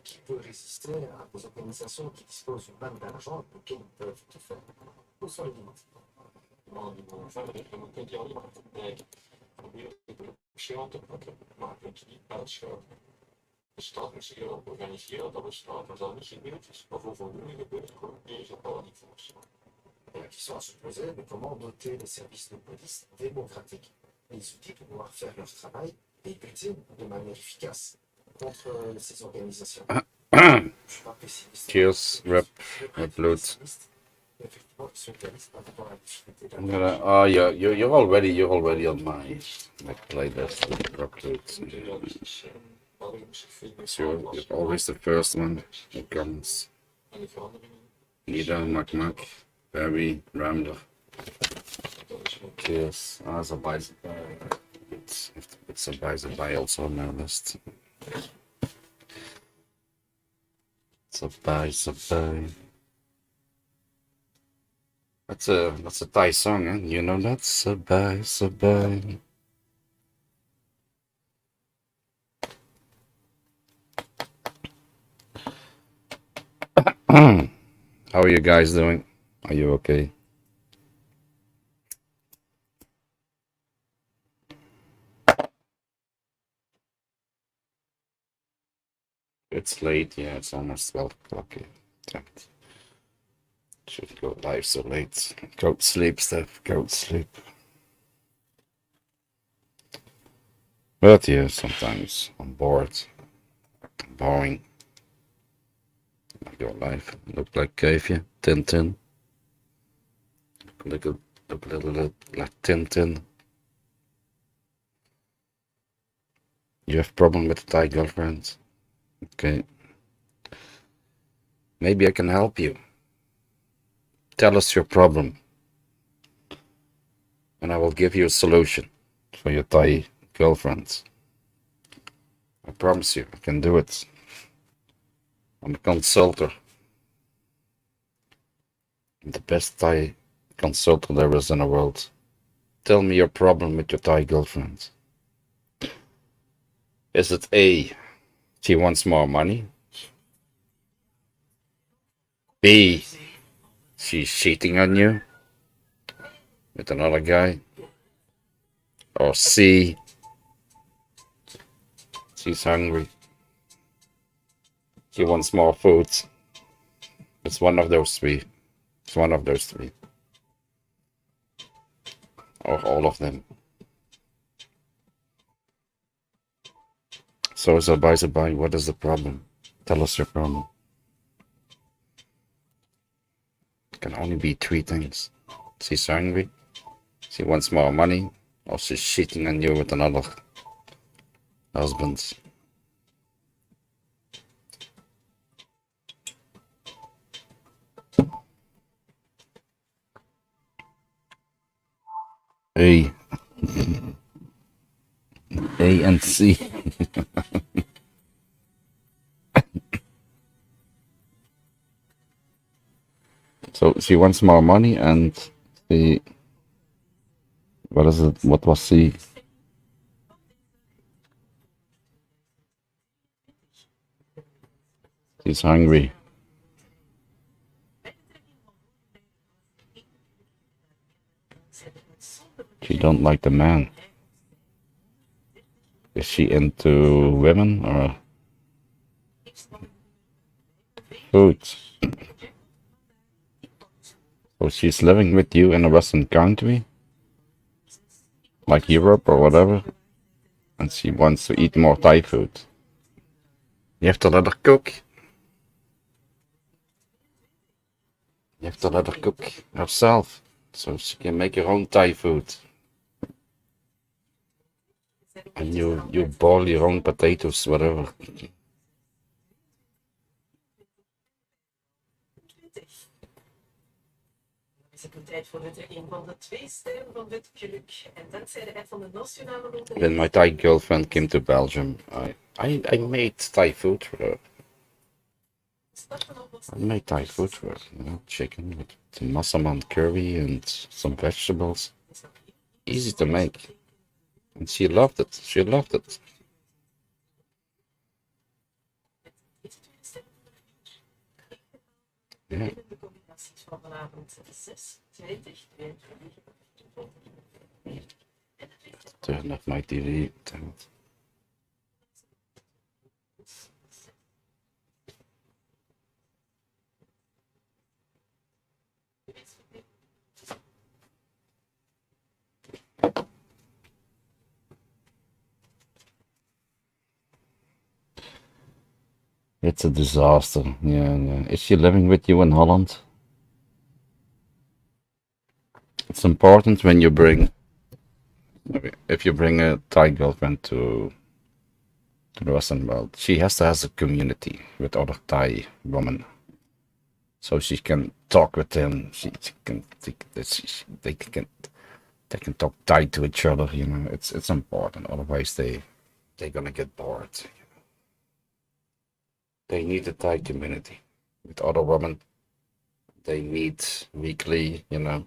qui peut résister à des organisations qui disposent d'une manne d'argent auxquelles ils peuvent tout faire. Où sont les limites? De staat misschien wel organiseren dat een staat er dan niet gebeurd is, of of voldoende gebeurt voor deze paradigma's. Et la question à se poser est comment doter les services de police démocratiques des outils pour pouvoir faire leur travail et lutter de manière efficace contre ces organisations. Je ne suis pas pessimiste. Cheers, upload. Effectivement, je suis réaliste par rapport à la difficulté I'm gonna. Oh, yeah, you're already on my playlist. So you're always the first one who comes. Nida, Mac, Barry, Rambler. Cheers. Ah, it's a buy. It's a buy also on my list. It's a buy. That's a Thai song, huh? You know that? Sabay. How are you guys doing? Are you okay? It's late, yeah, it's almost 12 o'clock. Yeah. Should go live so late. Go to sleep, Steph. Go to sleep. But yeah, sometimes I'm bored. Boring. I go live. Look like Caveia. Tintin. Look a little like Tintin. You have problem with the Thai girlfriend? Okay. Maybe I can help you. Tell us your problem. And I will give you a solution for your Thai girlfriend. I promise you, I can do it. I'm a consultant. I'm the best Thai consultant there is in the world. Tell me your problem with your Thai girlfriend. Is it A, she wants more money? B, she's cheating on you with another guy? Or C, she's hungry. She wants more food. It's one of those three. It's one of those three. Or all of them. So Zabai, what is the problem? Tell us your problem. It can only be three things. She's hungry, she wants more money, or she's cheating on you with another husband. A. A and C. So she wants more money and she... What is it? What was C? She's hungry. She don't like the man. Is she into women or food? So she's living with you in a Western country, like Europe or whatever, and she wants to eat more Thai food. You have to let her cook. You have to let her cook herself, so she can make her own Thai food. And you boil your own potatoes, whatever. When my Thai girlfriend came to Belgium, I made Thai food for her. I made Thai food for her, you know, chicken with some massaman curry and some vegetables. Easy to make. And she loved it. She loved it. Ja. De combinaties van vanavond 6, 20, 22, 24 en de Turn off my TV. Damn it. It's a disaster. Yeah, yeah. Is she living with you in Holland? It's important when you bring, if you bring a Thai girlfriend to the Western world, she has to have a community with other Thai women, so she can talk with them. They can talk Thai to each other. You know, it's important. Otherwise, they're gonna get bored. They need a Thai community with other women. They meet weekly, you know,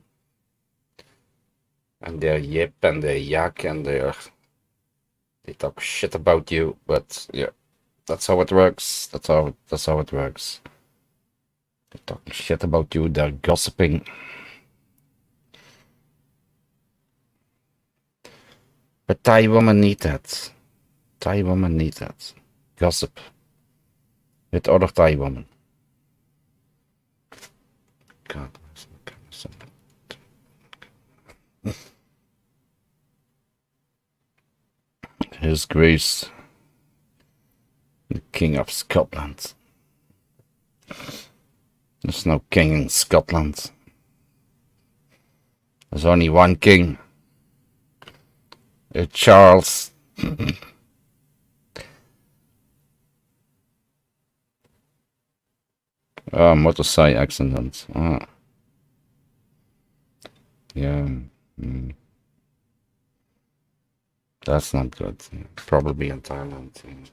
and they're yip and they're yak and they talk shit about you. But yeah, that's how it works. That's how it works. They're talking shit about you. They're gossiping. But Thai women need that. Thai women need that. Gossip with other Thai women. God bless my goodness. His Grace, the King of Scotland. There's no king in Scotland. There's only one king. It's Charles. Oh, motorcycle accident. Ah. Yeah. Mm. That's not good. Probably in Thailand. Yeah.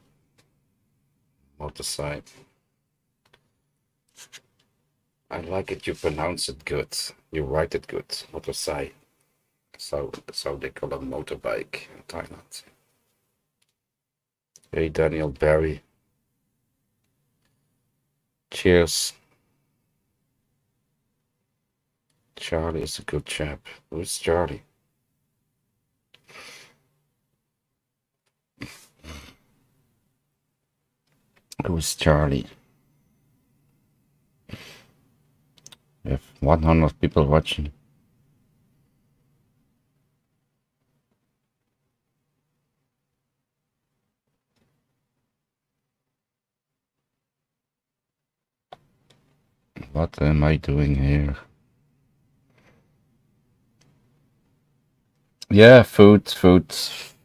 Motorcycle. I like it. You pronounce it good. You write it good. Motorcycle. So that's how they call a motorbike in Thailand. Hey, Daniel Barry. Cheers. Charlie is a good chap. Who's Charlie? Who's Charlie? We have 100 people watching. What am I doing here? Yeah, food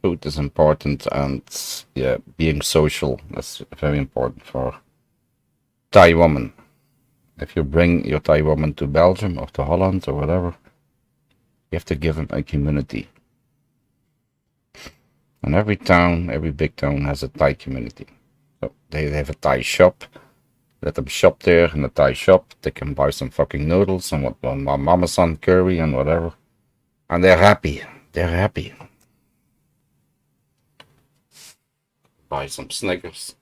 is important, and yeah, being social, that's very important for Thai woman. If you bring your Thai woman to Belgium or to Holland or whatever, you have to give them a community. And every town, every big town has a Thai community. So they have a Thai shop. Let them shop there in the Thai shop. They can buy some fucking noodles and what my mama son curry and whatever. And they're happy. They're happy. Buy some Snickers.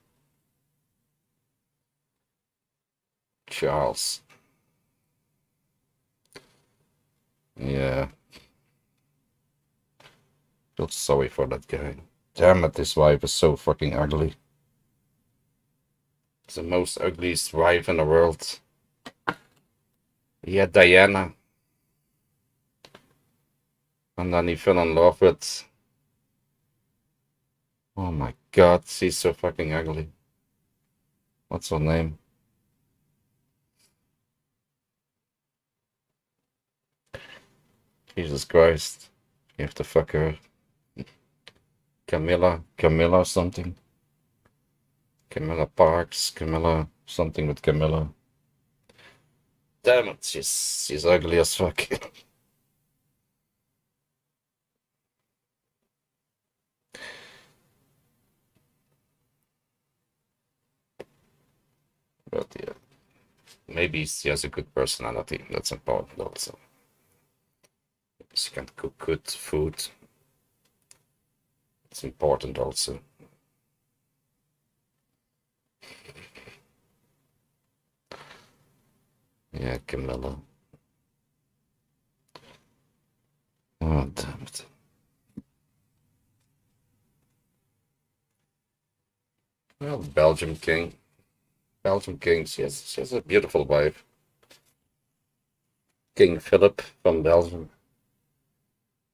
Charles. Yeah. Feel sorry for that guy. Damn it, his wife is so fucking ugly. It's the most ugliest wife in the world. He had Diana. And then he fell in love with... Oh my god, she's so fucking ugly. What's her name? Jesus Christ. You have to fuck her. Camilla something. Camilla Parks, Camilla something with Camilla. Damn it, she's ugly as fuck. But yeah, maybe she has a good personality. That's important also. She can cook good food. It's important also. Yeah, Camilla. Oh, damn it. Well, Belgium King. Belgium King, she has a beautiful wife. King Philip from Belgium.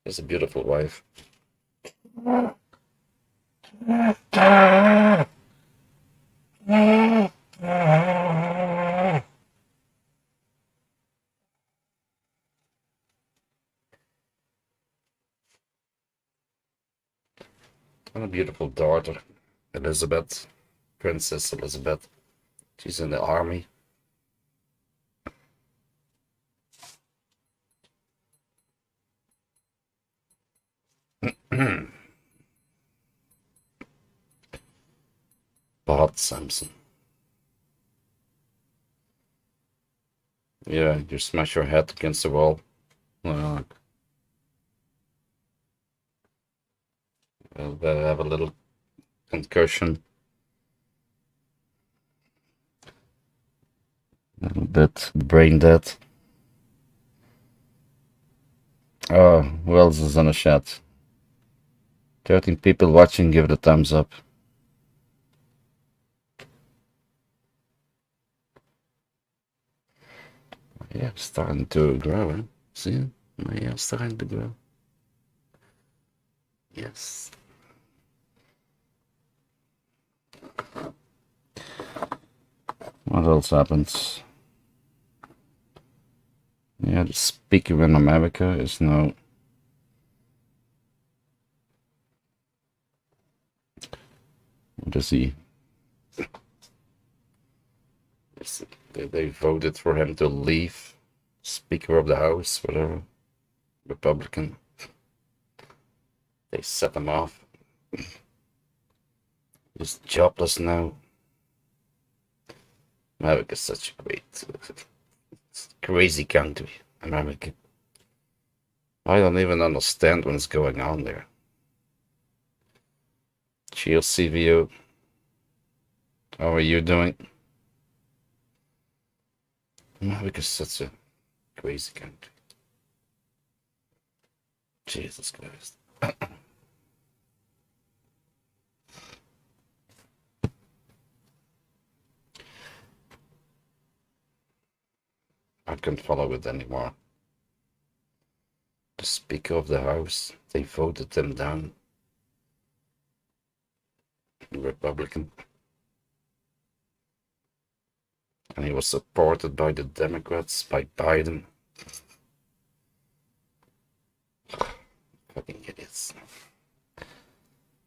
He has a beautiful wife. And a beautiful daughter, Elizabeth. Princess Elizabeth. She's in the army. Bart Simpson. Yeah, you smash your head against the wall. Well, they have a little concussion. A little bit brain dead. Oh, who else is in the chat? 13 people watching, give it a thumbs up. Yeah, starting to grow, huh? See? Yeah, starting to grow. Yes. What else happens? Yeah, the speaker in America is now... What is he? They voted for him to leave. Speaker of the House, whatever. Republican. They set him off. He's jobless now. America's such a great, crazy country, America. I don't even understand what's going on there. Cheers, CVU. How are you doing? America's such a crazy country. Jesus Christ. I can't follow it anymore. The Speaker of the House, they voted him down. Republican. And he was supported by the Democrats, by Biden. Fucking idiots.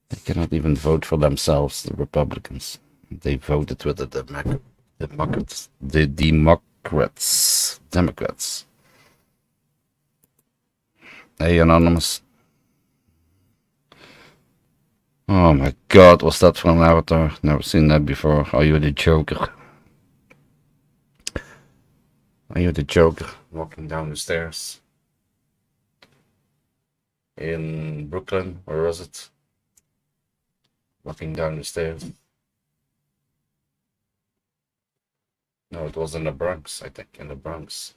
They cannot even vote for themselves, the Republicans. They voted with the Democrats. The Democrats. Hey, Anonymous. Oh my god, was that from Avatar? Never seen that before. Are you the Joker? Are you the Joker walking down the stairs? In Brooklyn, where was it? Walking down the stairs. No, it was in the Bronx, I think. In the Bronx.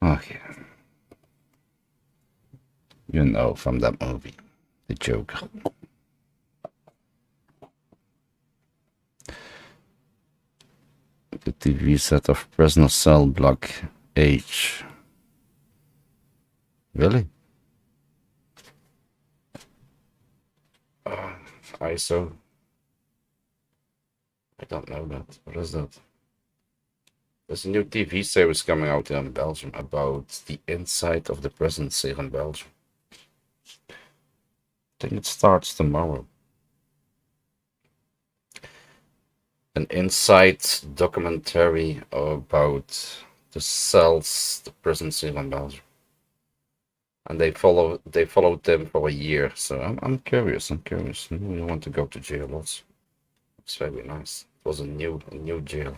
Okay. You know from that movie, The Joker. The TV set of prisoner cell block H. Really? ISO. I don't know that. What is that? There's a new TV series coming out in Belgium about the inside of the prisons here in Belgium. I think it starts tomorrow. An inside documentary about the cells, the prisons here in Belgium. And they followed them for a year. So I'm curious. You want to go to jail also. It's very nice. It was a new jail.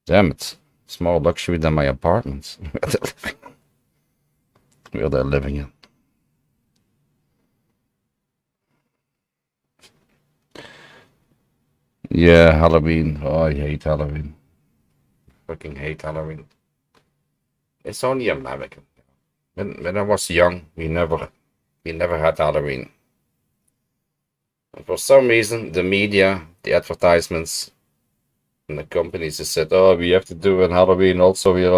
Damn it. It's more luxury than my apartment. Where they're living in. Yeah, Halloween. Oh, I hate Halloween. Fucking hate Halloween. It's only American. When I was young, we never had Halloween. And for some reason, the media, the advertisements, and the companies just said, "Oh, we have to do an Halloween also here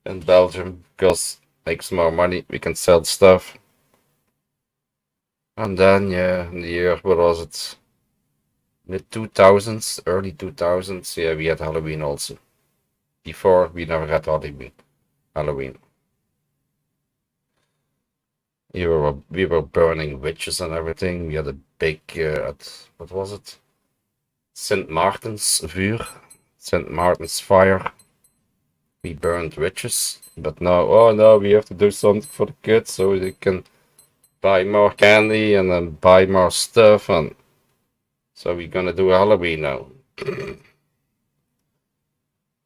in Belgium because makes more money. We can sell stuff." And then, yeah, in the year, what was it? Mid 2000s, early 2000s, yeah, we had Halloween also. Before, we never had Halloween. We were burning witches and everything. We had a big, what was it? St. Martin's vuur, St. Martin's fire. We burned witches, but now, oh no, we have to do something for the kids so they can buy more candy and then buy more stuff, and so we're gonna do Halloween now.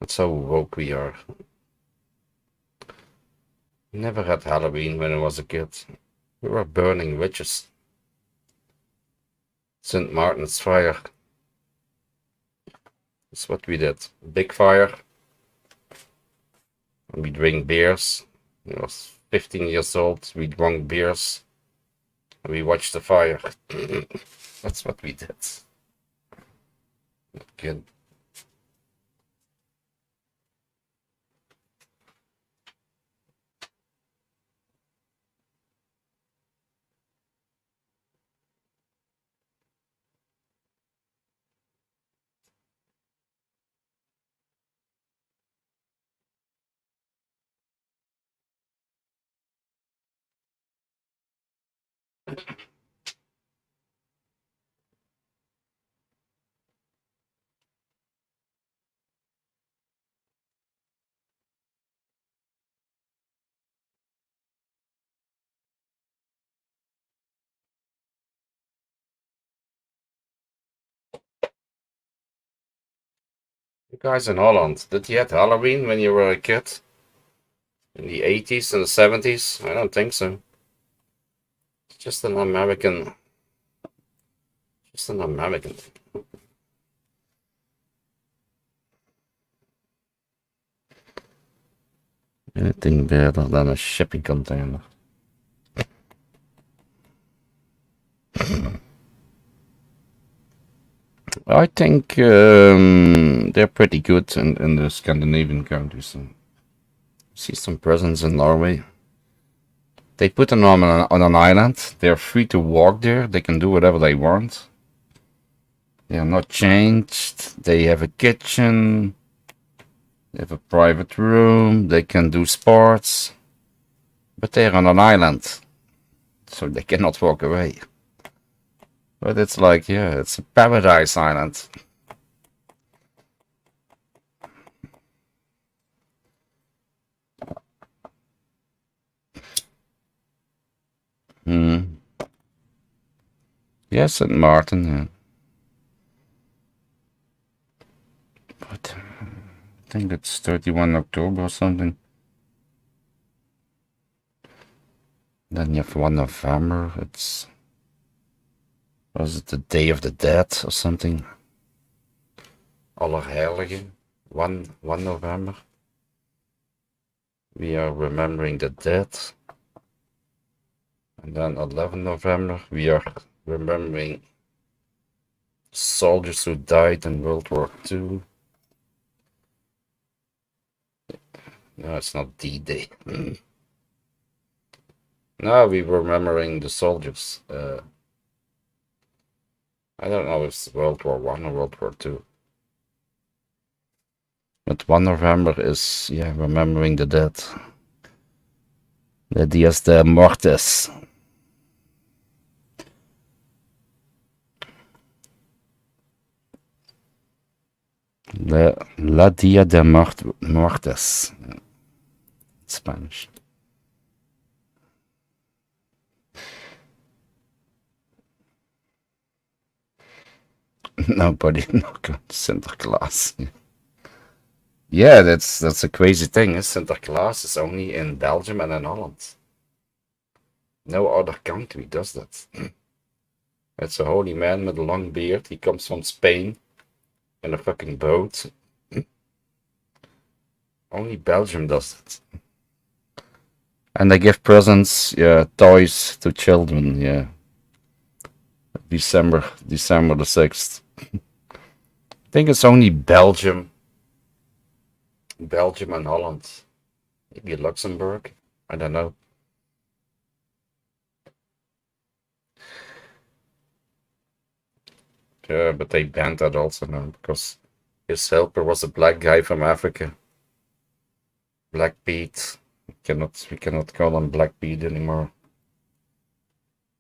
That's how woke we are. Never had Halloween when I was a kid. We were burning witches. St. Martin's fire. That's what we did. Big fire. And we drink beers. I was 15 years old. We drank beers. And we watched the fire. That's what we did. Good. You guys in Holland, did you have Halloween when you were a kid? In the 80s and the 70s? I don't think so. It's just an American thing. Anything better than a shipping container? I think they're pretty good in the Scandinavian countries. See some presence in Norway. They put them on an island. They're free to walk there. They can do whatever they want. They are not changed. They have a kitchen. They have a private room. They can do sports. But they're on an island, so they cannot walk away. But it's like, yeah, it's a paradise island. Yes, St. Martin, yeah. But I think it's 31 October or something. Then you have 1 November. Was it the Day of the Dead or something? Allerheiligen, 1 November. We are remembering the dead. And then 11 November, we are remembering soldiers who died in World War II. No, it's not D-Day. No, we were remembering the soldiers. I don't know if it's World War I or World War II. But 1 November is, yeah, remembering the dead. The Dias de Mortes. La Dia de Mortes. Spanish. Nobody not going to Sinterklaas. Yeah, that's a crazy thing. Sinterklaas is only in Belgium and in Holland. No other country does that. It's a holy man with a long beard. He comes from Spain. in a fucking boat. Only Belgium does it. And they give presents, yeah, toys to children, yeah. December the 6th. I think it's only Belgium and Holland. Maybe Luxembourg. I don't know. Yeah, but they banned that also now because his helper was a black guy from Africa. Black Pete. We cannot call him Black Pete anymore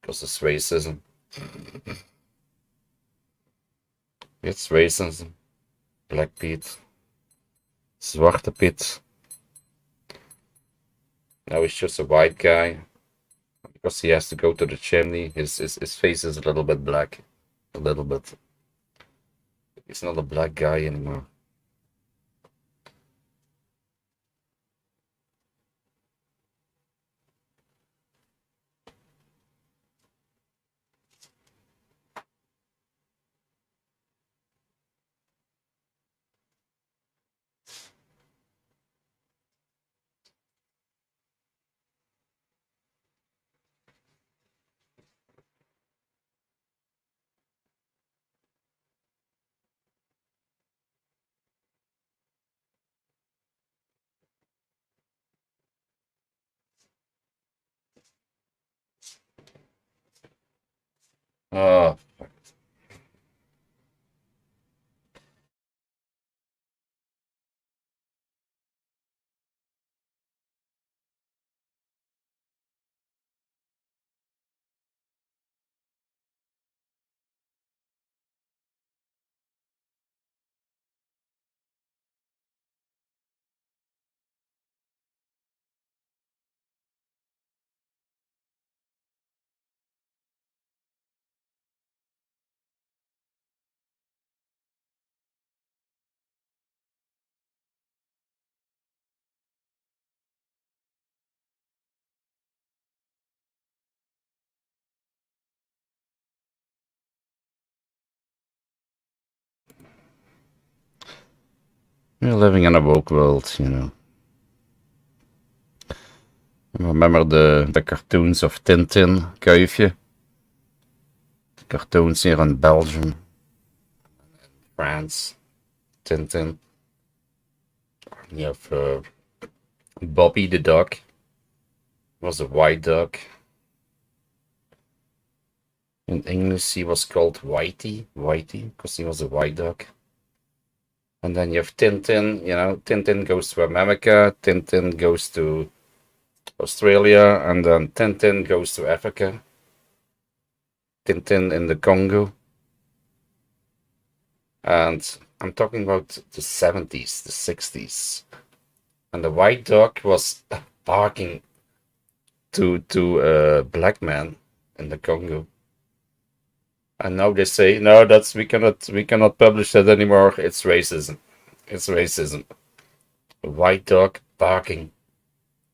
because it's racism. It's racism. Black Pete. Zwarte Piet. Now he's just a white guy because he has to go to the chimney. His face is a little bit black. A little bit. He's not a black guy anymore. Oh, we're living in a woke world, you know. Remember the cartoons of Tintin, Kuifje? Cartoons here in Belgium, France, Tintin. You have Bobby the dog. Was a white dog. In English, he was called Whitey, because he was a white dog. And then you have Tintin, you know, Tintin goes to America, Tintin goes to Australia, and then Tintin goes to Africa. Tintin in the Congo. And I'm talking about the 70s, the 60s. And the white dog was barking to a black man in the Congo. And now they say, no, we cannot publish that anymore. It's racism. It's racism. A white dog barking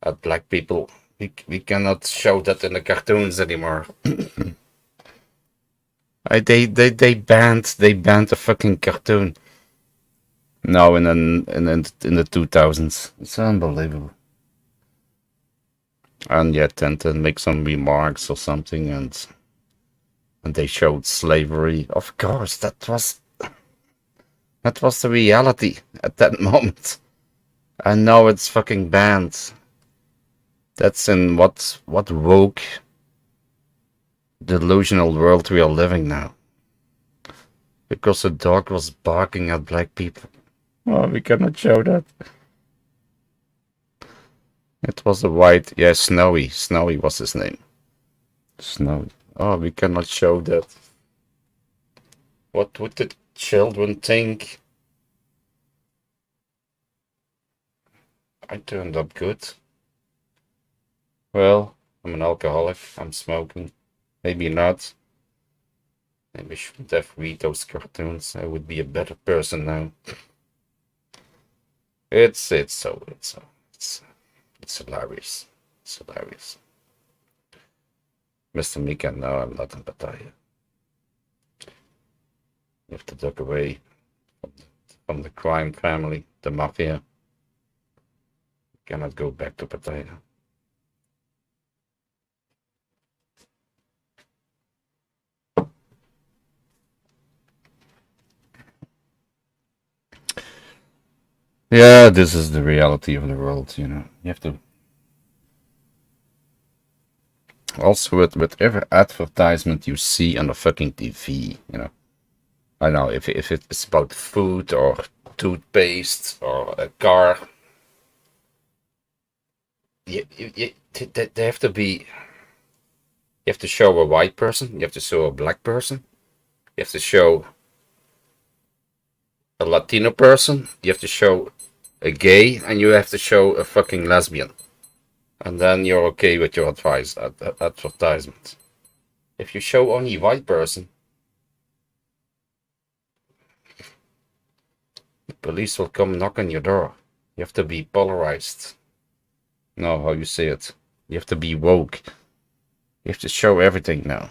at black people. We cannot show that in the cartoons anymore. They banned the fucking cartoon. Now in the 2000s. It's unbelievable. And yeah, Tintin makes some remarks or something, and they showed slavery. Of course, that was the reality at that moment. And now it's fucking banned. That's in what woke delusional world we are living now. Because a dog was barking at black people. Oh, we cannot show that. It was a white, yeah, Snowy. Snowy was his name. Snowy. Oh, we cannot show that. What would the children think? I turned up good. Well, I'm an alcoholic. I'm smoking. Maybe not. Maybe I shouldn't have read those cartoons. I would be a better person now. It's hilarious. It's hilarious. Mr. Mika, no, I'm not in Bataille. You have to duck away from the from the crime family, the mafia. Cannot go back to potato. Yeah, this is the reality of the world, you know. You have to also with every advertisement you see on the fucking TV, you know. I know if it's about food or toothpaste or a car, they have to be. You have to show a white person. You have to show a black person. You have to show a Latino person. You have to show a gay, and you have to show a fucking lesbian. And then you're okay with your advertisement. If you show only white person, the police will come knock on your door. You have to be polarized. No, how you say it. You have to be woke. You have to show everything now.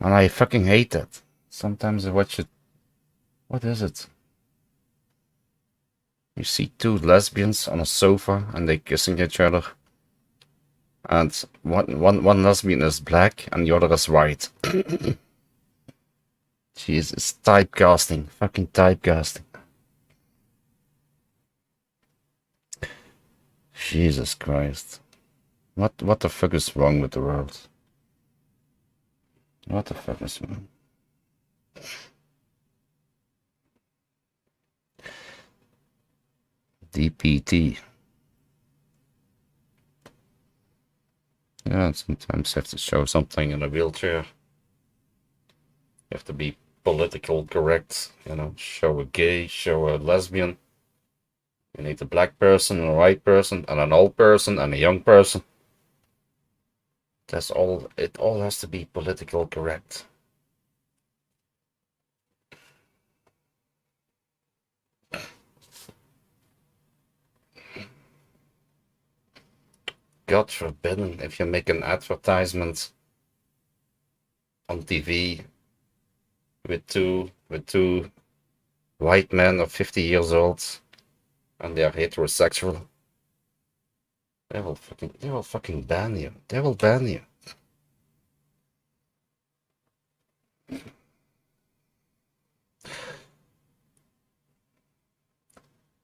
And I fucking hate that. Sometimes I watch it. What is it? You see two lesbians on a sofa and they kissing each other. And one lesbian is black and the other is white. Jesus, typecasting. Fucking typecasting. Jesus Christ. What the fuck is wrong with the world? What the fuck is wrong? DPT. Yeah, sometimes you have to show something in a wheelchair. You have to be political correct, you know, show a gay, show a lesbian. You need a black person, a white person, and an old person, and a young person. That's all, it all has to be political correct. God forbid if you make an advertisement on TV with two white men of 50 years old and they are heterosexual. They will fucking ban you. They will ban you.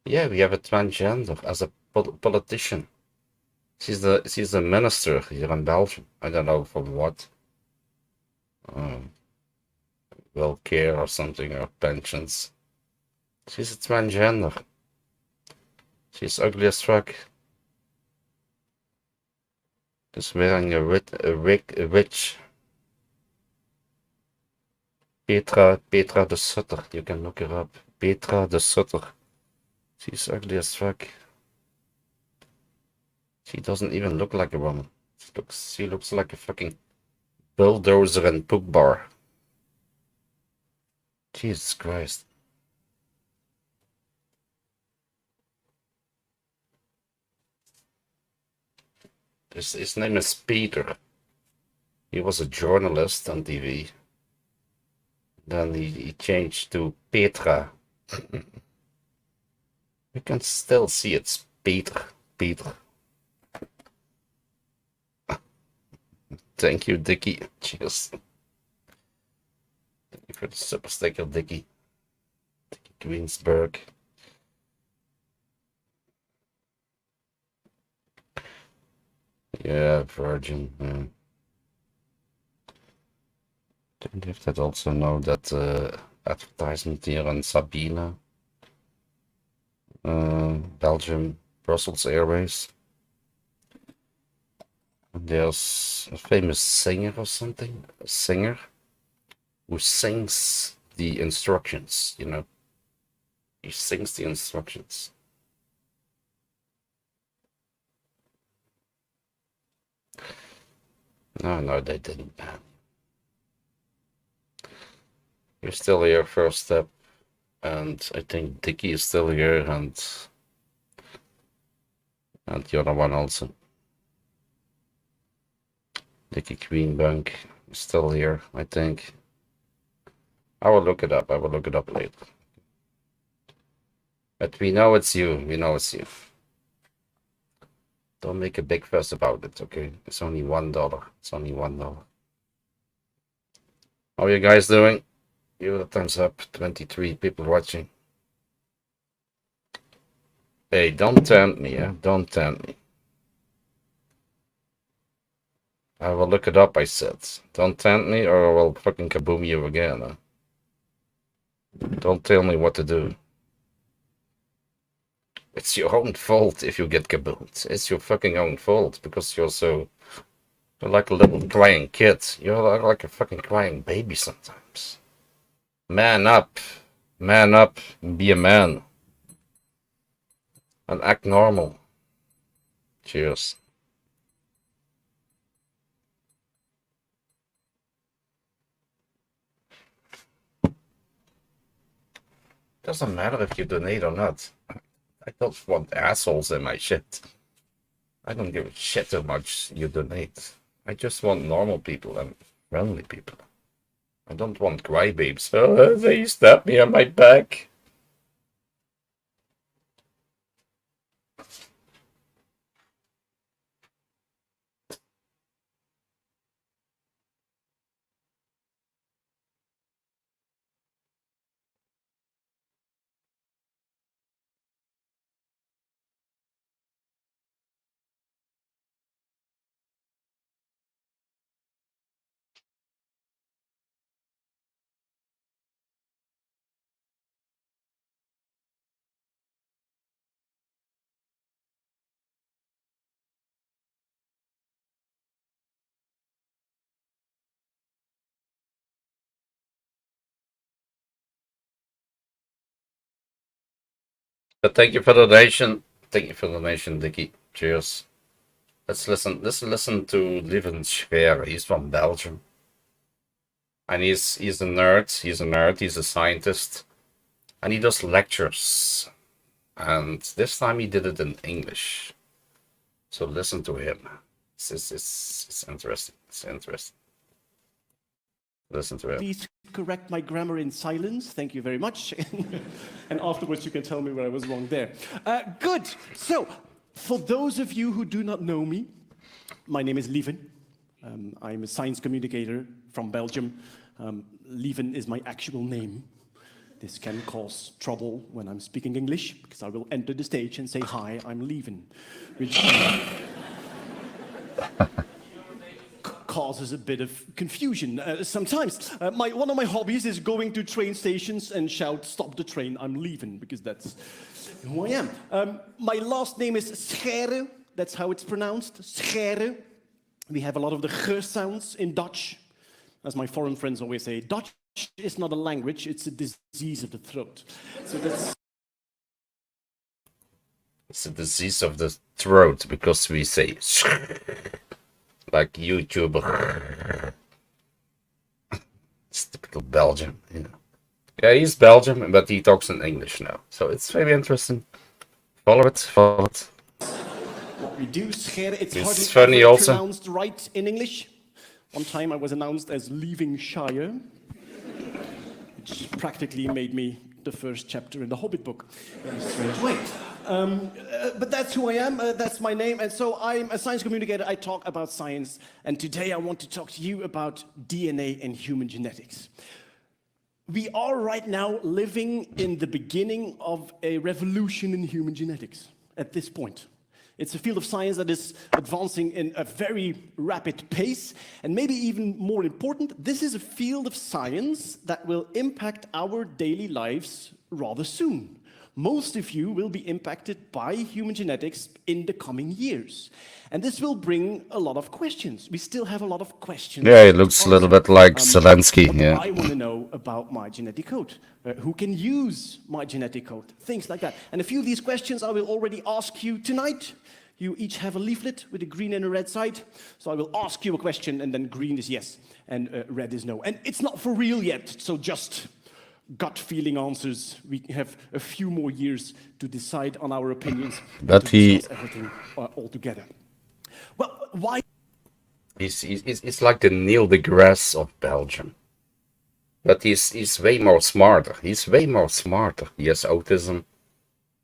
Yeah, we have a transgender as a politician. She's the minister here in Belgium. I don't know for what. Welfare or something, or pensions. She's a transgender. She's ugly as fuck. Just wearing a witch. Petra de Sutter. You can look her up. Petra de Sutter. She's ugly as fuck. She doesn't even look like a woman. She looks like a fucking bulldozer and poop bar. Jesus Christ. His name is Peter. He was a journalist on TV. Then he changed to Petra. You can still see it's Peter. Peter. Thank you, Dickie. Cheers. Thank you for the super sticker, Dickie. Dickie Greensburg. Yeah, Virgin. Yeah. Didn't you that also know that advertisement here on Sabina, Belgium, Brussels Airways? There's a famous singer or something, a singer who sings the instructions, you know. He sings the instructions. No, they didn't ban. You're still here, first step, and I think Dickie is still here, and the other one also. Dickie Queenbank is still here, I think. I will look it up. I will look it up later. But we know it's you. We know it's you. Don't make a big fuss about it, okay? It's only $1. It's only $1. How are you guys doing? Give it a thumbs up. 23 people watching. Hey, don't tempt me, yeah? Don't tempt me. I will look it up, I said. Don't tempt me or I will fucking kaboom you again. Huh? Don't tell me what to do. It's your own fault if you get kaboomed. It's your fucking own fault because you're like a little crying kid. You're like a fucking crying baby sometimes. Man up. Man up. Be a man. And act normal. Cheers. Doesn't matter if you donate or not. I don't want assholes in my shit. I don't give a shit how much you donate. I just want normal people and friendly people. I don't want crybabies. Oh, they stabbed me on my back. But thank you for the donation. Thank you for the donation, Dickie. Cheers. Let's listen to Lieven Schwer. He's from Belgium. And he's a nerd. He's a nerd. He's a scientist. And he does lectures. And this time he did it in English. So listen to him. It's interesting. It's interesting. Listen to it. Please correct my grammar in silence. Thank you very much. And afterwards, you can tell me where I was wrong there. Good. So, for those of you who do not know me, my name is Lieven. I'm a science communicator from Belgium. Lieven is my actual name. This can cause trouble when I'm speaking English, because I will enter the stage and say, "Hi, I'm Lieven," which causes a bit of confusion sometimes. One of my hobbies is going to train stations and shout, "Stop the train, I'm leaving," because that's who I am. My last name is Scheire. That's how it's pronounced, Scheire. We have a lot of the g sounds in Dutch. As my foreign friends always say, Dutch is not a language, it's a disease of the throat. So that's... It's a disease of the throat because we say like YouTuber. It's typical Belgium, you know. Yeah, he's Belgian, but he talks in English now. So it's very interesting. Follow it, follow it. What we do, Scheire, it's hardly funny ever also. pronounced right in English. One time I was announced as leaving Shire, which practically made me the first chapter in the Hobbit book in a strange way. But that's who I am, that's my name, and so I'm a science communicator. I talk about science, and today I want to talk to you about DNA and human genetics. We are right now living in the beginning of a revolution in human genetics at this point. It's a field of science that is advancing in a very rapid pace, and maybe even more important, this is a field of science that will impact our daily lives rather soon. Most of you will be impacted by human genetics in the coming years. And this will bring a lot of questions. We still have a lot of questions. Yeah, it looks a little bit like Zelensky. Yeah. I want to know about my genetic code. Who can use my genetic code? Things like that. And a few of these questions I will already ask you tonight. You each have a leaflet with a green and a red side. So I will ask you a question, and then green is yes, and red is no. And it's not for real yet, so just gut feeling answers. We have a few more years to decide on our opinions. But he... everything all together. Well, why? He's like the Neil deGrasse of Belgium. But he's way more smarter. He's way more smarter. He has autism.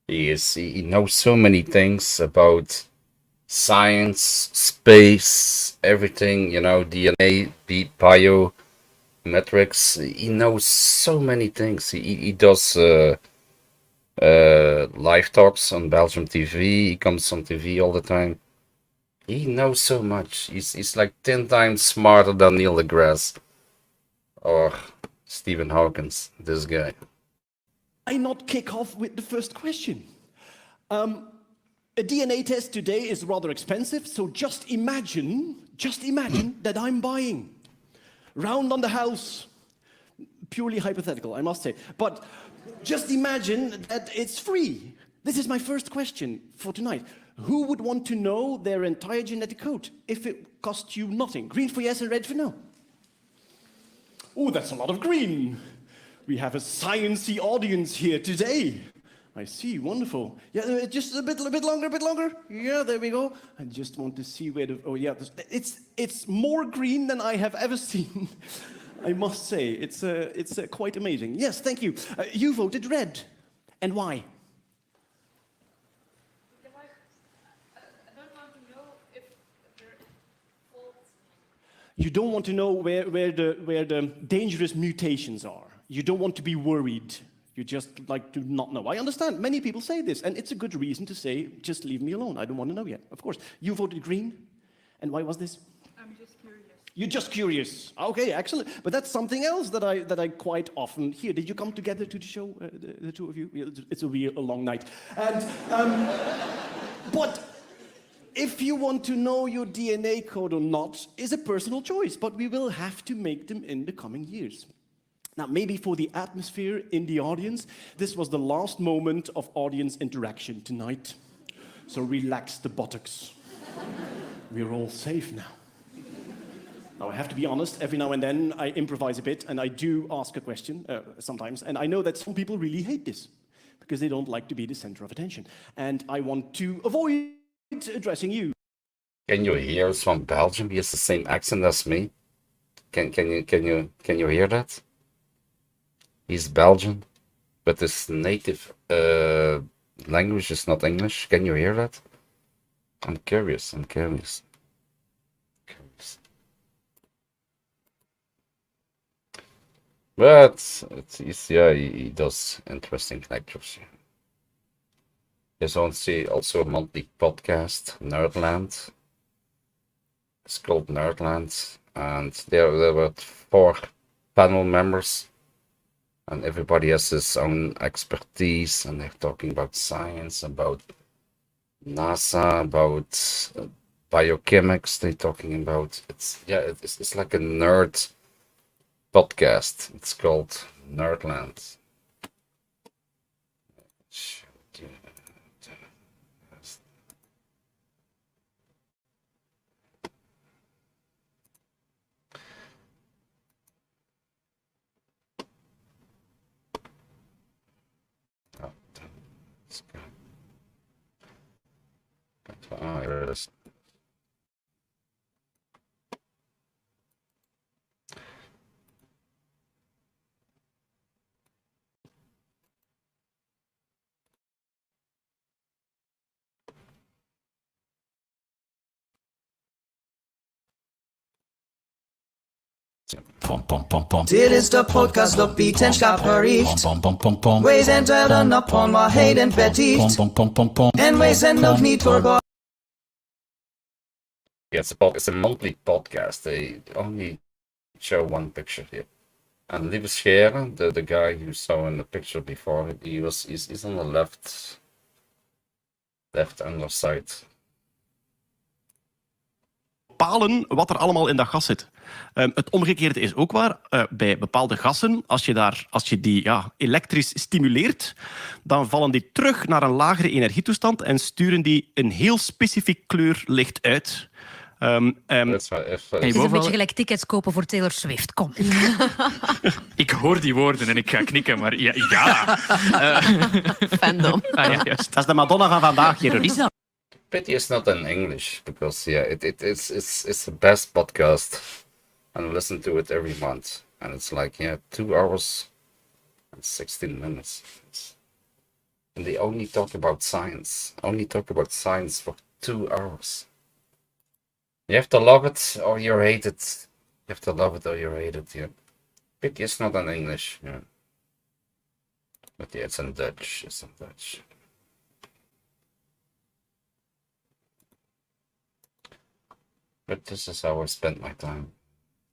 He knows so many things about science, space, everything, DNA, biometrics. He knows so many things. He does live talks on Belgium TV. He comes on TV all the time. He knows so much. He's like 10 times smarter than Neil deGrasse or Stephen Hawkins, this guy. I not kick off with the first question? A DNA test today is rather expensive, so just imagine that I'm buying. Round on the house, purely hypothetical, I must say, but just imagine that it's free. This is my first question for tonight. Who would want to know their entire genetic code if it cost you nothing? Green for yes and red for no. Oh, that's a lot of green. We have a sciencey audience here today. I see, wonderful. Yeah, just a bit longer. Yeah, there we go. I just want to see where the, oh yeah, it's more green than I have ever seen. I must say, it's quite amazing. Yes, thank you. You voted red, and why? You don't want to know where the dangerous mutations are. You don't want to be worried. You just like to not know. I understand. Many people say this, and it's a good reason to say, just leave me alone. I don't want to know yet. Of course. You voted green, and why was this? I'm just curious. You're just curious. Okay, excellent. But that's something else that I quite often hear. Did you come together to the show, the two of you? It will be a long night. And but if you want to know your DNA code or not is a personal choice, but we will have to make them in the coming years. Now, maybe for the atmosphere in the audience, this was the last moment of audience interaction tonight. So relax the buttocks. We're all safe now. Now, I have to be honest, every now and then I improvise a bit and I do ask a question sometimes. And I know that some people really hate this because they don't like to be the center of attention. And I want to avoid addressing you. Can you hear us from Belgium? He has the same accent as me. Can you hear that? He's Belgian, but his native language is not English. Can you hear that? I'm curious. But he does interesting lectures. There's also a monthly podcast, Nerdland. It's called Nerdland, and there were 4 panel members. And everybody has his own expertise, and they're talking about science, about NASA, about biochemics. They're talking about it's like a nerd podcast. It's called Nerdland. Here it is. Dit is de podcast op wetenschap gericht. Wij zijn telden op onwaarheid en beticht. En wij zijn nog niet voorbij. Yeah, it's a monthly podcast. They only show one picture here. And Lieve Scheeren, the guy you saw in the picture before, he's on the left underside. Bepalen wat er allemaal in dat gas zit. Het omgekeerde is ook waar. Bij bepaalde gassen, als je die elektrisch stimuleert, dan vallen die terug naar een lagere energietoestand en sturen die een heel specifiek kleurlicht uit. Het is een beetje gelijk tickets kopen voor Taylor Swift. Kom. Ik hoor die woorden en ik ga knikken, maar ja. Fandom. Dat is de Madonna van vandaag, Jeroen. Pity it's not in English, because it's the best podcast, and I listen to it every month, and it's like 2 hours and 16 minutes. And they only talk about science. Only talk about science for 2 hours. You have to love it or you hate it. You have to love it or you hate it, yeah. Pity it's not in English, yeah. But yeah, it's in Dutch. It's in Dutch. But this is how I spent my time.